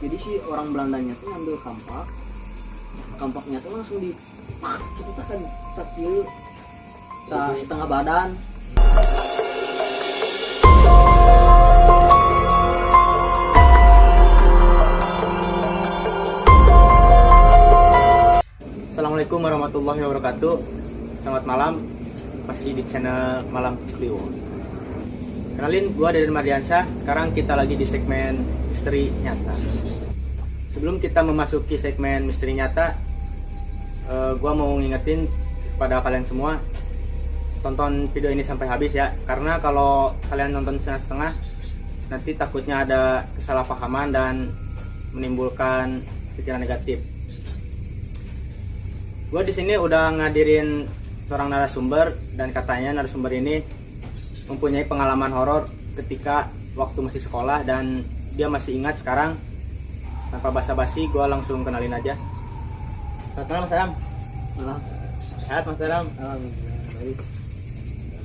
Jadi si orang Belandanya tuh ngambil kampaknya tuh langsung di pak gitu kan sakit setengah badan. Assalamualaikum warahmatullahi wabarakatuh. Selamat malam, masih di channel Malam Clio. Kenalin, gua Deden Mardiansyah. Sekarang kita lagi di segmen misteri nyata. Sebelum kita memasuki segmen misteri nyata, gua mau ngingetin kepada kalian semua, tonton video ini sampai habis ya. Karena kalau kalian nonton setengah-setengah, nanti takutnya ada kesalahpahaman dan menimbulkan pikiran negatif. Gue di sini udah ngadirin seorang narasumber dan katanya narasumber ini mempunyai pengalaman horor ketika waktu masih sekolah dan dia masih ingat sekarang. Tanpa basa-basi, gue langsung kenalin aja. Selamat malam Mas Adam. Malah Sehat Mas Adam. baik.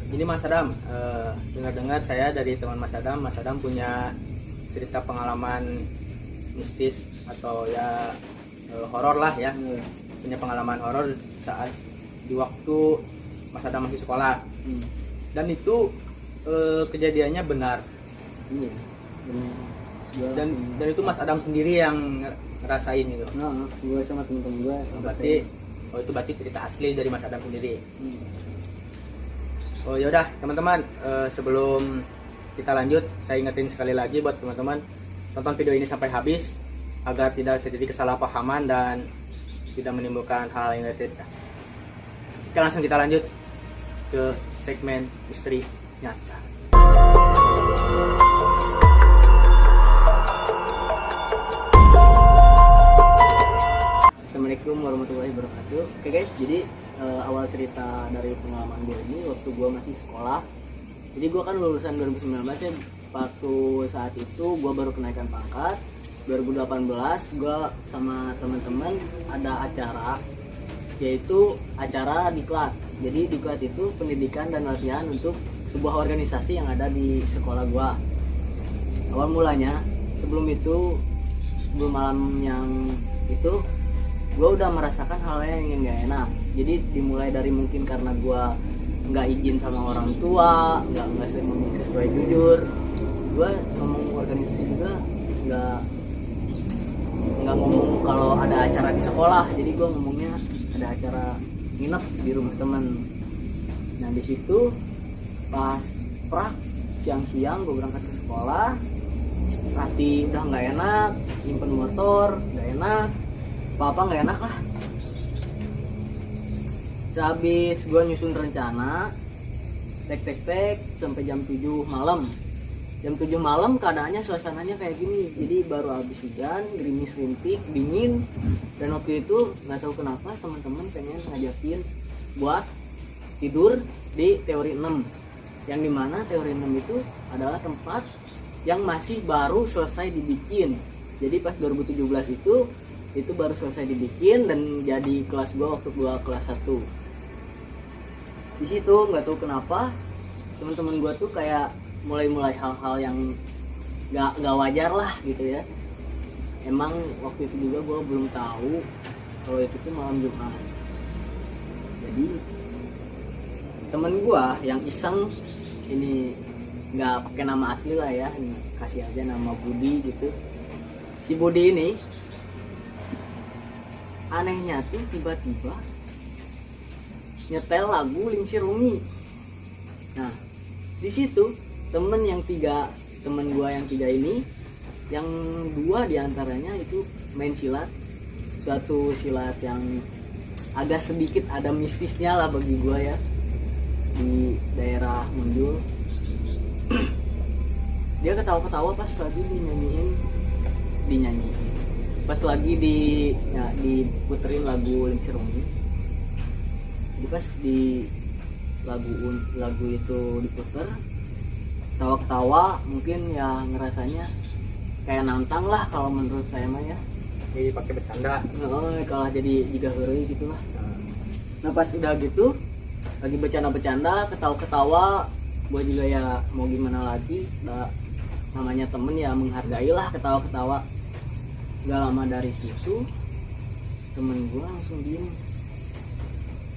Ini Mas Adam, dengar-dengar saya dari teman Mas Adam punya cerita pengalaman mistis atau ya horor lah ya. Punya pengalaman horor saat di waktu Mas Adam masih sekolah. Dan itu kejadiannya benar. Iya. Dan itu Mas Adam sendiri yang ngerasain itu. Nah, gue sama temen-temen gue. Itu berarti cerita asli dari Mas Adam sendiri. Oh yaudah teman-teman, sebelum kita lanjut, saya ingetin sekali lagi buat teman-teman, tonton video ini sampai habis agar tidak terjadi kesalahpahaman dan tidak menimbulkan hal yang negatif. Oke, langsung kita lanjut ke segmen misteri nyata. Assalamualaikum warahmatullahi wabarakatuh. Oke guys, jadi awal cerita dari pengalaman gue ini waktu gue masih sekolah. Jadi gue kan lulusan 2019 ya. Waktu saat itu gue baru kenaikan pangkat. 2018 gue sama teman-teman ada acara, yaitu acara diklat. Jadi diklat itu pendidikan dan latihan untuk sebuah organisasi yang ada di sekolah gue. Awal mulanya sebelum malam yang itu gue udah merasakan hal yang gak enak. Jadi dimulai dari mungkin karena gue nggak izin sama orang tua, nggak sesuai jujur. Gue ngomong organisasi juga nggak ngomong kalau ada acara di sekolah. Jadi gue ngomongnya ada acara nginep di rumah temen. Nah di situ pas siang-siang gue berangkat ke sekolah, hati udah nggak enak, nyimpen motor nggak enak, apa nggak enak lah. Sehabis gue nyusun rencana, tek sampai jam 7 malam. Jam 7 malam keadaannya suasananya kayak gini. Jadi baru habis hujan, gerimis rintik, dingin. Dan waktu itu nggak tahu kenapa teman-teman pengen ngajakin buat tidur di teori 6. Yang dimana teori 6 itu adalah tempat yang masih baru selesai dibikin. Jadi pas 2017 itu baru selesai dibikin dan jadi kelas gua waktu gua kelas 1. Di situ nggak tahu kenapa teman-teman gua tuh kayak mulai hal-hal yang nggak wajar lah gitu ya. Emang waktu itu juga gua belum tahu kalau itu tuh malam Jumat. Jadi temen gua yang iseng, ini nggak pakai nama asli lah ya, ini kasih aja nama Budi gitu. Si Budi ini anehnya tuh tiba-tiba nyetel lagu Lingsir Rumi. Nah di situ temen gua yang tiga ini, yang 2 diantaranya itu main silat, suatu silat yang agak sedikit ada mistisnya lah bagi gua ya, di daerah Munjul. Dia ketawa-ketawa pas lagi dinyanyiin pas lagi diputerin lagu Lingsir Rumi. Jadi pas di lagu itu diputer, tawa-tawa mungkin ya ngerasanya kayak nantang lah kalau menurut saya mah ya. Jadi pakai bercanda. Kalau jadi juga heureuy gitulah. Nah pas udah gitu lagi bercanda-bercanda, ketawa-ketawa, gue juga ya mau gimana lagi, namanya temen ya menghargai lah ketawa-ketawa. Gak lama dari situ temen gue langsung diem,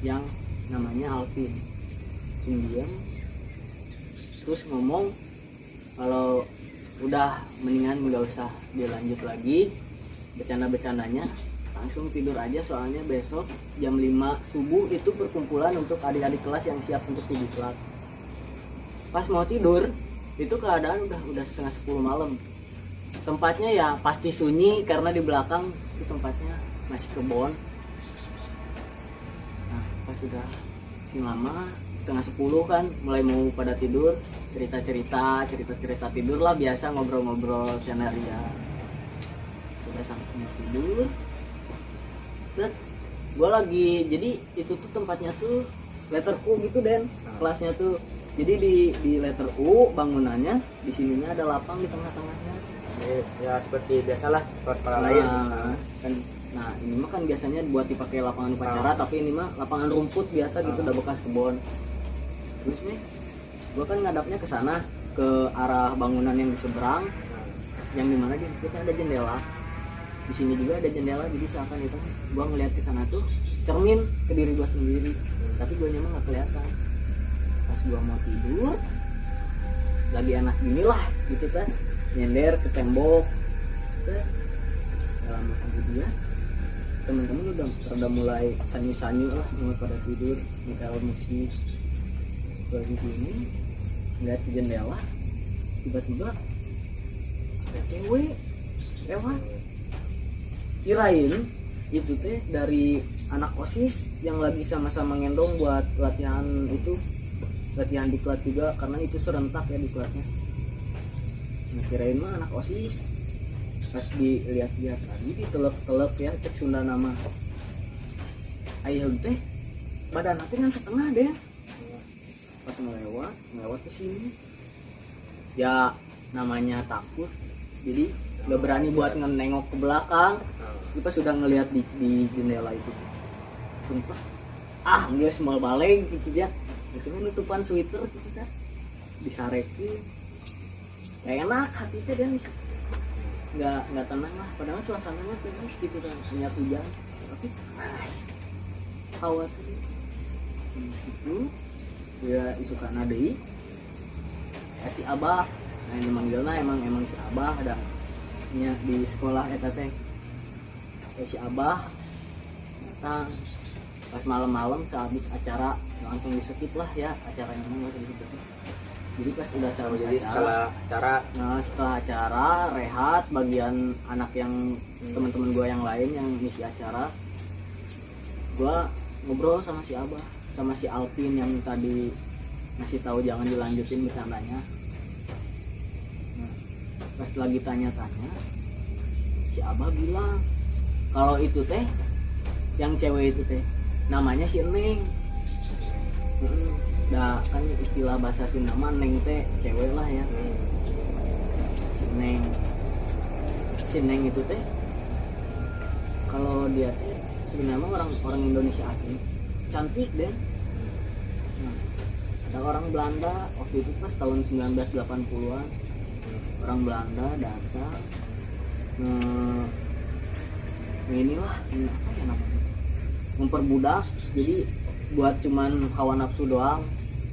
yang namanya Alvin langsung diem, terus ngomong kalau udah mendingan nggak usah dilanjut lagi bercanda-bercandanya, langsung tidur aja soalnya besok jam 5 subuh itu perkumpulan untuk adik-adik kelas yang siap untuk tidur kelas. Pas mau tidur itu keadaan udah setengah 10 malam. Tempatnya ya pasti sunyi karena di belakang itu tempatnya masih kebon. Nah pas udah lama setengah 10 kan mulai mau pada tidur, cerita tidur lah, biasa ngobrol-ngobrol skenario. Udah sampai tidur, terus gue lagi, jadi itu tuh tempatnya tuh letter U gitu Den, kelasnya tuh. Jadi di letter U bangunannya, di sininya ada lapang di tengah-tengahnya. Ya seperti biasalah sekolah lain. Kan, nah ini mah kan biasanya buat dipakai lapangan upacara, tapi ini mah lapangan rumput biasa gitu, udah bekas kebon. Terus nih, gue kan ngadapnya ke sana, ke arah bangunan yang di seberang, yang dimana di situ ada jendela. Di sini juga ada jendela, jadi seakan itu gue ngeliat ke sana tuh cermin ke diri gue sendiri, tapi gue nyaman nggak kelihatan. Pas gue mau tidur, lagi enak gini lah, gitu kan, nyender ke tembok. Dalam kemudian teman-teman udah mulai sanyu-sanyu lah, mulai pada tidur, nyetel musik. Lagi gini, ngeliat ke jendela, tiba-tiba ada cewek lewat. Kirain itu teh dari anak OSIS yang lagi sama-sama ngendong buat latihan itu, latihan diklat juga, karena itu serentak ya diklatnya. Nah kirain mah anak OSIS. Pas dilihat-lihat lagi, ditelep-telep ya, cek Sunda nama ayeuna teh badan nanti kan setengah deh. Pas ngelewat ke sini ya namanya takut, jadi nggak berani buat nengok ke belakang. Tapi pas sudah ngelihat di jendela itu, sumpah nggak semua balik gitu ya, itu kan nutupan sweater gitu kan, disarekin nggak enak hati teh, dan nggak tenang lah, padahal suasananya terus gitu kan, niat hujan tapi khawatir itu dia isukan nadei si Abah. Nah yang manggilnya emang si Abah ada nya di sekolah eta teh. Si Abah datang pas malam-malam sehabis acara, langsung di-skip lah ya acaranya, langsung di-skip. Jadi pas udah selesai setelah acara rehat, bagian anak yang teman-teman gue yang lain yang ngisi acara, gue ngobrol sama si Abah, sama si Alvin yang tadi ngasih tahu jangan dilanjutin bercandanya. Nah, pas lagi tanya-tanya, si Abah bilang kalau itu teh, yang cewek itu teh namanya si Neng. Nah kan istilah bahasa Sunda mah Neng teh cewek lah ya. Si Neng itu teh kalau dia teh sebenarnya orang Indonesia asli, cantik deh. Nah, ada orang Belanda waktu itu pas tahun 1980-an, orang Belanda datang inilah ini apa ya namanya, memperbudak, jadi buat cuman hawa nafsu doang.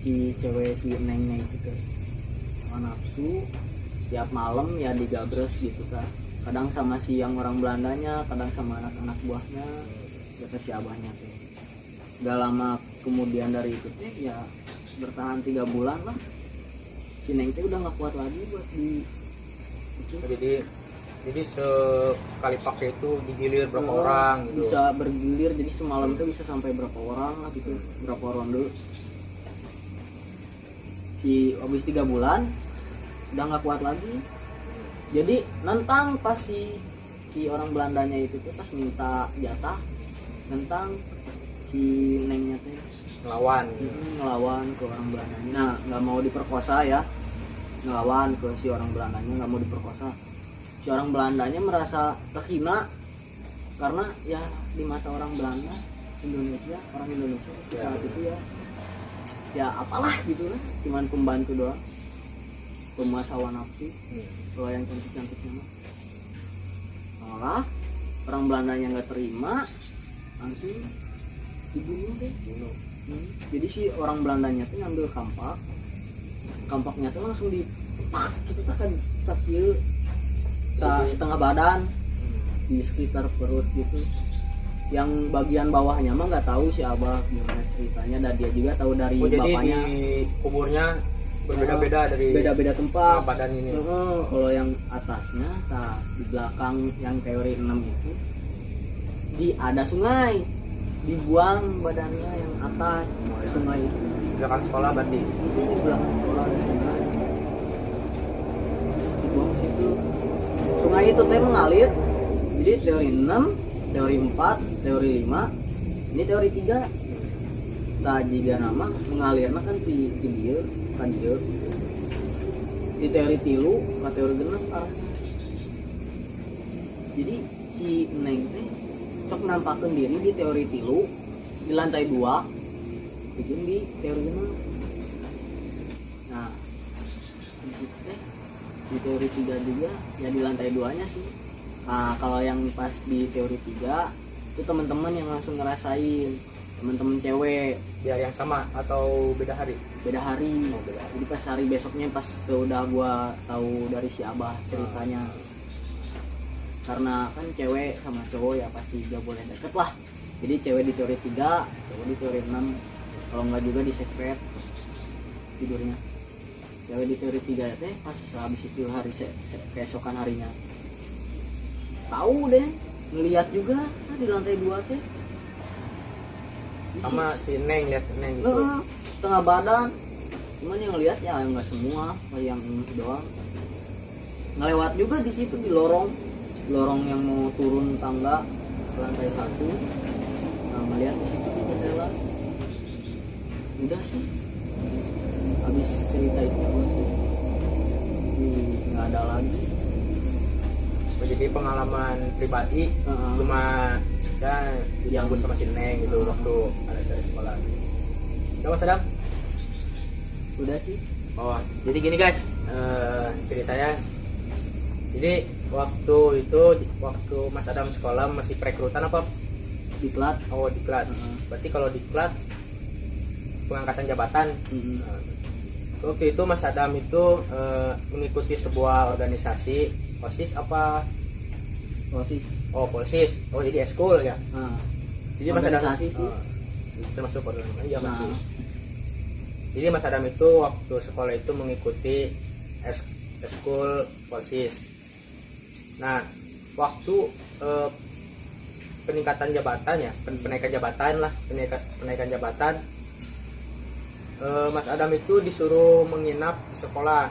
Si cewek si Neng itu teh hawa nafsu, tiap malam ya digabres gitu kan, kadang sama si yang orang Belandanya, kadang sama anak-anak buahnya, kata si Abahnya teh. Gak lama kemudian dari itu teh ya bertahan 3 bulan lah, si Neng teh udah nggak kuat lagi buat di itu. Jadi sekali pakai itu digilir berapa orang gitu. Bisa bergilir, jadi semalam itu bisa sampai berapa orang lah gitu, berapa ronde. Si habis 3 bulan udah nggak kuat lagi, jadi nentang pas si orang Belandanya itu tuh pas minta jatah, nentang si Nengnya teh ngelawan ke orang Belandanya. Nah nggak mau diperkosa ya, ngelawan ke si orang Belandanya, nggak mau diperkosa. Si orang Belandanya merasa terhina karena ya di mata orang Belanda orang Indonesia saat itu ya apalah gitu lah, cuman pembantu doang, pemuas hawa nafsu. Kalau yang cantik-cantiknya mah nolak, Belandanya nggak terima, langsung dibunuh deh. Jadi si orang Belandanya tuh ngambil kampaknya tuh langsung dipak gitu kan sakit setengah badan di sekitar perut gitu. Yang bagian bawahnya mah nggak tahu si Abah gimana ceritanya, dan dia juga tahu dari bapaknya. Jadi di kuburnya berbeda-beda dari beda-beda tempat badan ini. Kalau yang atasnya di belakang yang teori 6 itu ada sungai, dibuang badannya yang atas sungai itu. Belakang sekolah berarti. Di belakang sekolah ada sungai, dibuang situ. Sungai itu teh mengalir. Jadi teori 6, teori 4, teori 5, ini teori 3. Jika nama mengalirnya kan di dia kan dia. Di teori 3 ke teori 6 arahnya. Jadi si Neng teh sok nampakeun diri di teori 3 di lantai 2, bikin di teori 6. Nah, di teori 3 juga ya di lantai 2-nya sih. Nah, kalau yang pas di teori 3 itu teman-teman yang langsung ngerasain, teman-teman cewek. Di hari yang sama atau beda hari? Beda hari. Beda hari. Jadi pas hari besoknya pas udah gua tahu dari si Abah ceritanya. Karena kan cewek sama cowok ya pasti gak boleh deket lah. Jadi cewek di teori 3, cowok di teori 6. Kalau nggak juga di sekret tidurnya. Cewek di teori 3 teh pas habis itu hari keesokan harinya. Tahu deh, ngelihat juga di lantai 2 teh. Sama si Neng, lihat Neng itu. Setengah badan. Cuman yang lihat ya nggak semua, yang ini doang. Ngelewat juga di situ di lorong yang mau turun tangga ke lantai 1. Nah, ngelihat di situ di jendela. Udah sih. Habis cerita itu nggak ada lagi. Jadi pengalaman pribadi cuma ya diganggu sama si Neng gitu waktu ada dari sekolah. Udah Mas Adam? Udah sih. Oh, jadi gini guys, ceritanya. Jadi waktu Mas Adam sekolah masih perekrutan apa? Diklat. Oh, diklat. Berarti kalau diklat pengangkatan jabatan. Waktu itu Mas Adam itu mengikuti sebuah organisasi OSIS apa? OSIS. Oh, Polsis. Oh, jadi eskul ya. Jadi Mas Adam organisasi sih. termasuk organisasi. Iya, Nah. masih. Jadi Mas Adam itu waktu sekolah itu mengikuti eskul Polsis. Nah, waktu peningkatan jabatan ya, penaikan jabatan, Mas Adam itu disuruh menginap di sekolah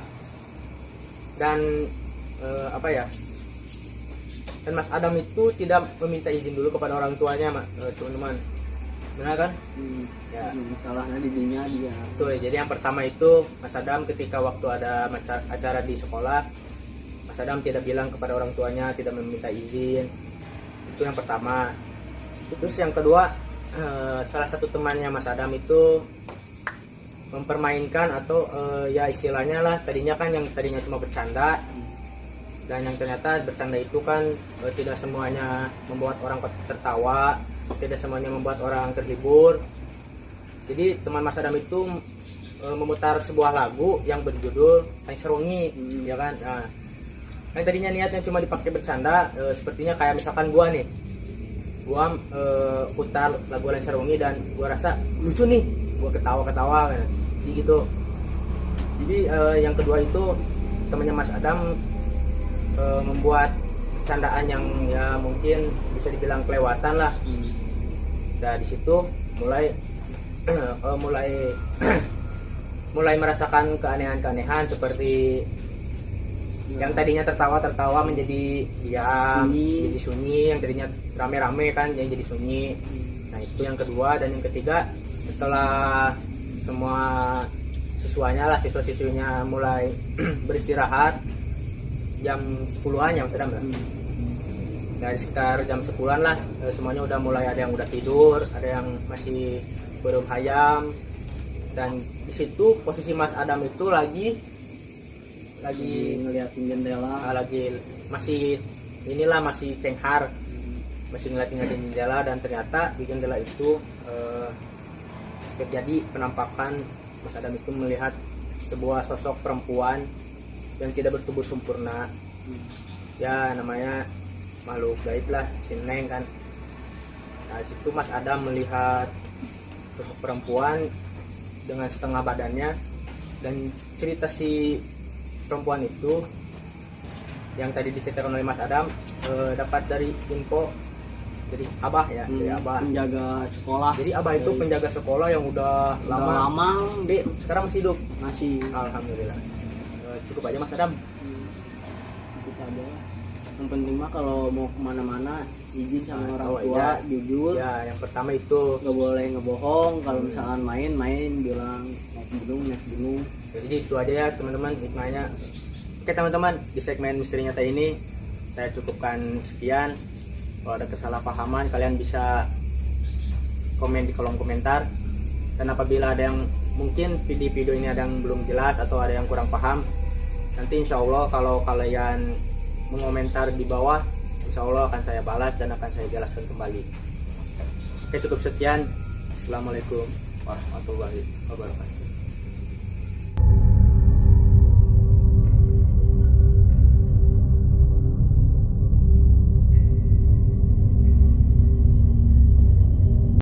dan dan Mas Adam itu tidak meminta izin dulu kepada orang tuanya, teman-teman. Benar kan? Ya. Masalahnya di dunia dia. Tuh, jadi yang pertama itu Mas Adam ketika waktu ada acara di sekolah, Mas Adam tidak bilang kepada orang tuanya, tidak meminta izin. Itu yang pertama. Terus yang kedua, salah satu temannya Mas Adam itu mempermainkan atau ya istilahnya lah, tadinya cuma bercanda, dan yang ternyata bercanda itu kan tidak semuanya membuat orang tertawa, tidak semuanya membuat orang terhibur. Jadi teman Mas Adam itu memutar sebuah lagu yang berjudul Lain Serungi, ya kan. Nah, yang tadinya niatnya cuma dipakai bercanda, sepertinya kayak misalkan gua putar lagu Lain Serungi dan gua rasa lucu nih, gua ketawa kan. Jadi gitu. Jadi yang kedua itu temannya Mas Adam membuat candaan yang ya mungkin bisa dibilang kelewatan lah. Nah, di situ mulai merasakan keanehan seperti yang tadinya tertawa menjadi diam, jadi sunyi, yang tadinya rame-rame kan yang jadi sunyi. Nah, itu yang kedua. Dan yang ketiga, setelah semua siswa-siswinya mulai beristirahat jam 10-an ya Mas Adam lah. Dari sekitar jam 10-an lah, semuanya udah mulai, ada yang udah tidur, ada yang masih belum hayam. Dan di situ posisi Mas Adam itu lagi ngeliatin jendela, masih cenghar masih ngeliatin jendela, dan ternyata di jendela itu terjadi penampakan Mas Adam itu melihat sebuah sosok perempuan yang tidak bertubuh sempurna. Ya namanya makhluk gaib lah, si Neng kan. Nah situ Mas Adam melihat sosok perempuan dengan setengah badannya, dan cerita si perempuan itu yang tadi diceritakan oleh Mas Adam dapat dari info dari abah ya, dari abah penjaga sekolah. Jadi abah itu penjaga sekolah yang udah lama, Dek, sekarang masih hidup. Masih. Alhamdulillah. Cukup aja Mas Adam. Cukup aja. Yang penting mah kalau mau kemana-mana izin sama orang tua, ya, jujur. Ya, yang pertama itu nggak boleh ngebohong. Kalau misalkan main bilang naik gunung. Jadi itu aja ya teman-teman hikmahnya. Oke teman-teman, di segmen misteri nyata ini saya cukupkan sekian. Kalau ada kesalahpahaman kalian bisa komen di kolom komentar, dan apabila ada yang mungkin video ini ada yang belum jelas atau ada yang kurang paham, nanti insya Allah kalau kalian mengomentar di bawah, insya Allah akan saya balas dan akan saya jelaskan kembali. Oke, cukup sekian. Assalamualaikum warahmatullahi wabarakatuh.